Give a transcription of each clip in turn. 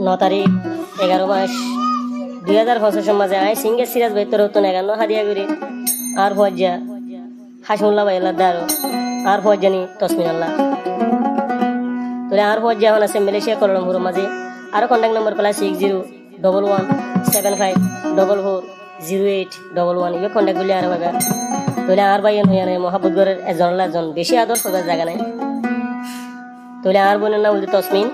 9 তারিখ 11 মাস 2025 মাঝে আই সিঙ্গে সিরাজ ভাই তোর তো নেগানো হাদিয়া করি আর ফজ্জা হাসমুল্লাহ ভাই আল্লাহ দারো আর ফজ্জানি তসমিন আল্লাহ তোরে আর ফজ্জা এখন আছে মালয়েশিয়া কোলালামপুর মাঝে আর কন্টাক্ট নম্বর প্লাস 601175440811 ইয়ে কন্টাক্ট করলে আর ভাবে তোলে আর ভাই হইয়ানে মহাবুদগরের একজন বেশি আদর করার জায়গা নাই তোলে আর বোনের নাম বলতে তসমিন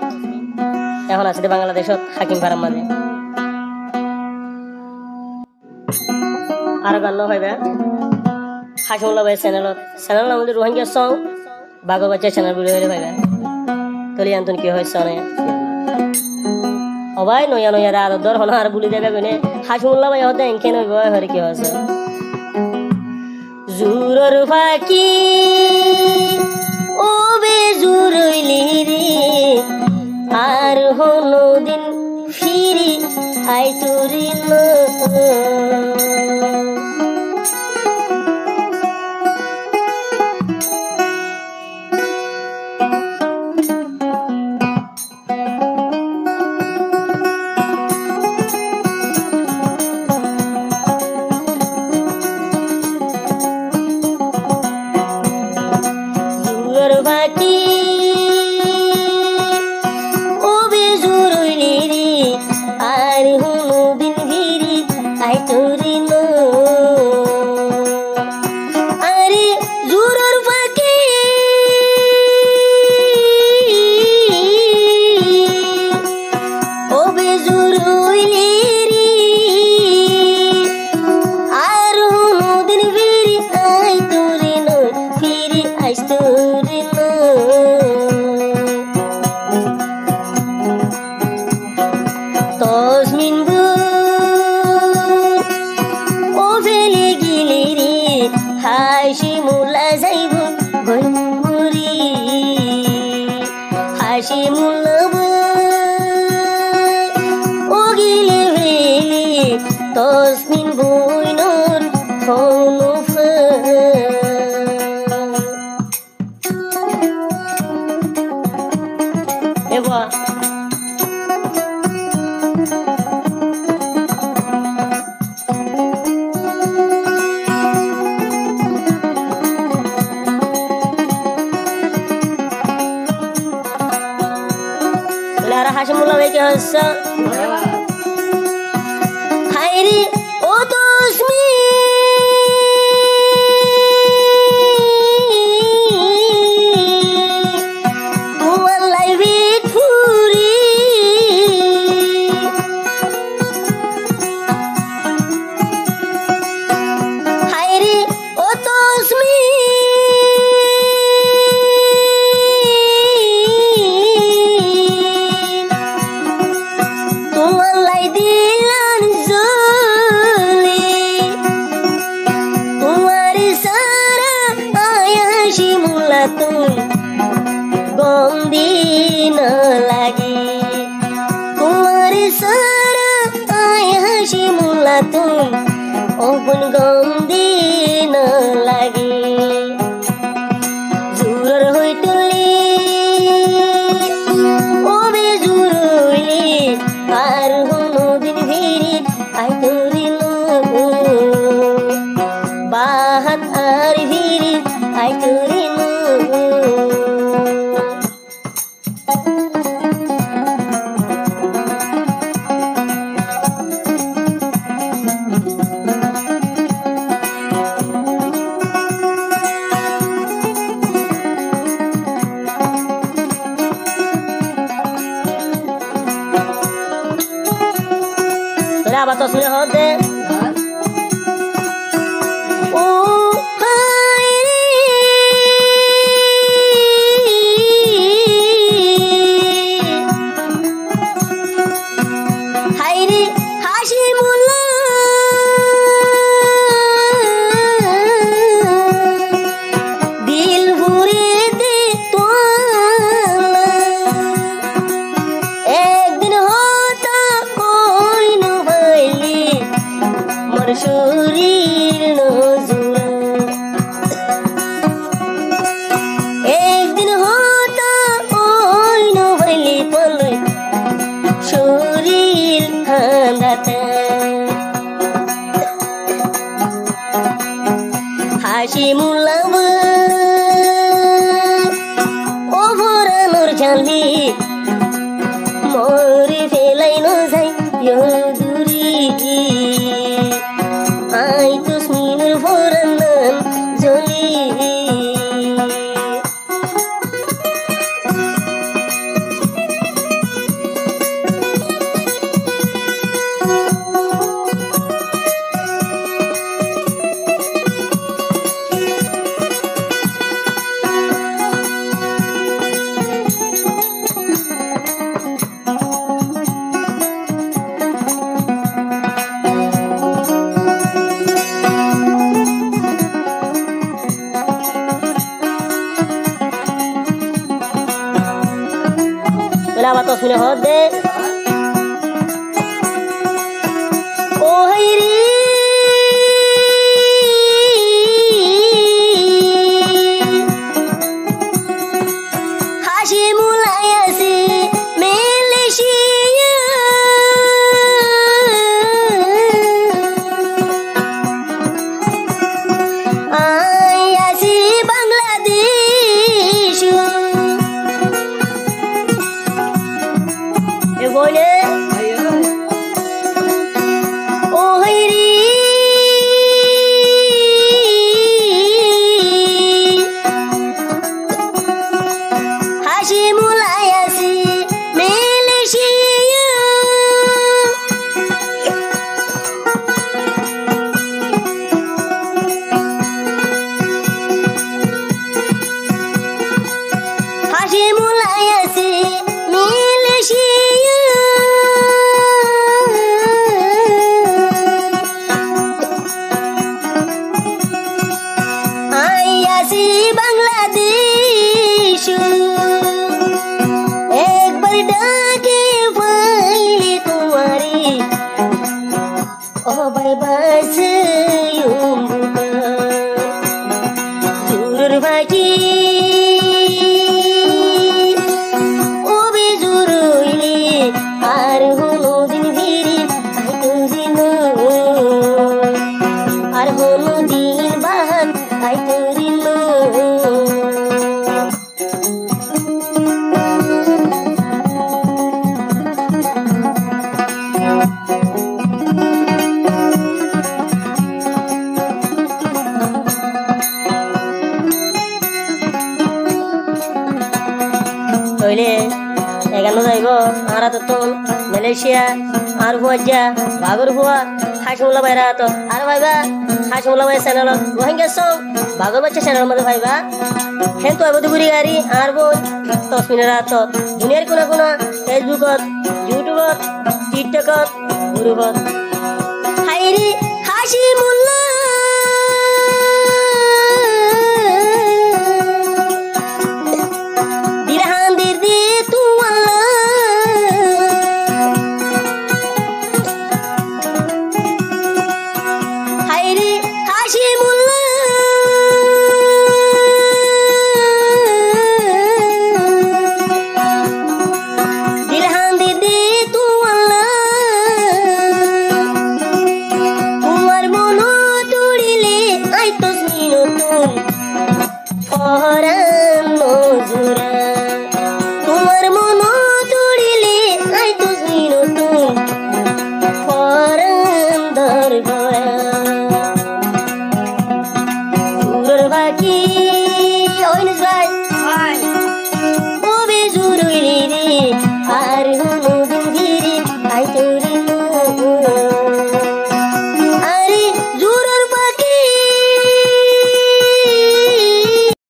এখন আছে বাংলাদেশত হাকিম ফারাম মাঝে আর গান হইবে হাসমুল্লাহ ভাই চ্যানেল নাম বলতে রোহিঙ্গা সং বাগর বাচ্চা চ্যানেল বলে হইলে ভাইবে তোলে আন্তন কি হয়েছে অনেক অবাই নয়া নয়া আর দর হন আর বলি দেবে গনে হাসমুল্লাহ ভাই হতে এনকে নই বয় হরে কি হয়েছে জুরর ফাকি ও বে জুরইলি রে আর হলো দিন ফিরি আই তুরি তসমিন বইনর ফোনফা এবা lara hasimullah ভাই কি হচ্ছে হায়রে ও তসমিন তোমার লাইভে ফুরি হায়রে ও তসমিন তোমার লাই দিলান গন্দি না লাগে তোমার সারা আয় হাসি মুলা তুম অগুন গন্দি না লাগে জুরর হইটলি ও বে জুরইলি আর হনো দিন ভিড়ি আই তোরি বাহাত আর ভিড়ি আই তোরি আবার তো শুনে হতে ও হায়রে হাসি মুল্লা দিল ভরে দে তোলা একদিন হতা কইনু ভাইলি তাহলে আবার তসমিনে হদ দে ও হাইরে হাসি মুলাই আছে মালয়েশিয়া আই আছি বাংলাদেশ এ বলে ও হাইরে হাসি মুলাই আছে মালয়েশিয়া হাসি মুলাই আছে মালয়েশিয়া আই আছি বাংলাদেশ একবার ডাকে পাইলে তোমারে অবাই বাসে জুরুর বাকি ও বেজুর হইলে আর হলো দিন ধীরে আইতো দিন আর হলো দিন বাহান আইতো দিন হইলে এখানে যাইব আর তো মালয়েশিয়া আর হুয়া বাগর হুয়া হাসমুল্লা ভাইরা তো আর ভাইবা হাসমুল্লা ভাই চ্যানেল রোহিঙ্গা সং বাগর বাচ্চা চ্যানেল মধ্যে ভাইবা হেন তো আইব ঘুরি গাড়ি আর বোন তসমিনেরা তো দুনিয়ার কোনা কোনা ফেসবুকত ইউটিউবত টিকটকত গ্রুপত হাইরে হাসি মুল্লা তোমার মন তুড়িলে আই তো নতুন ফরান দরগড়া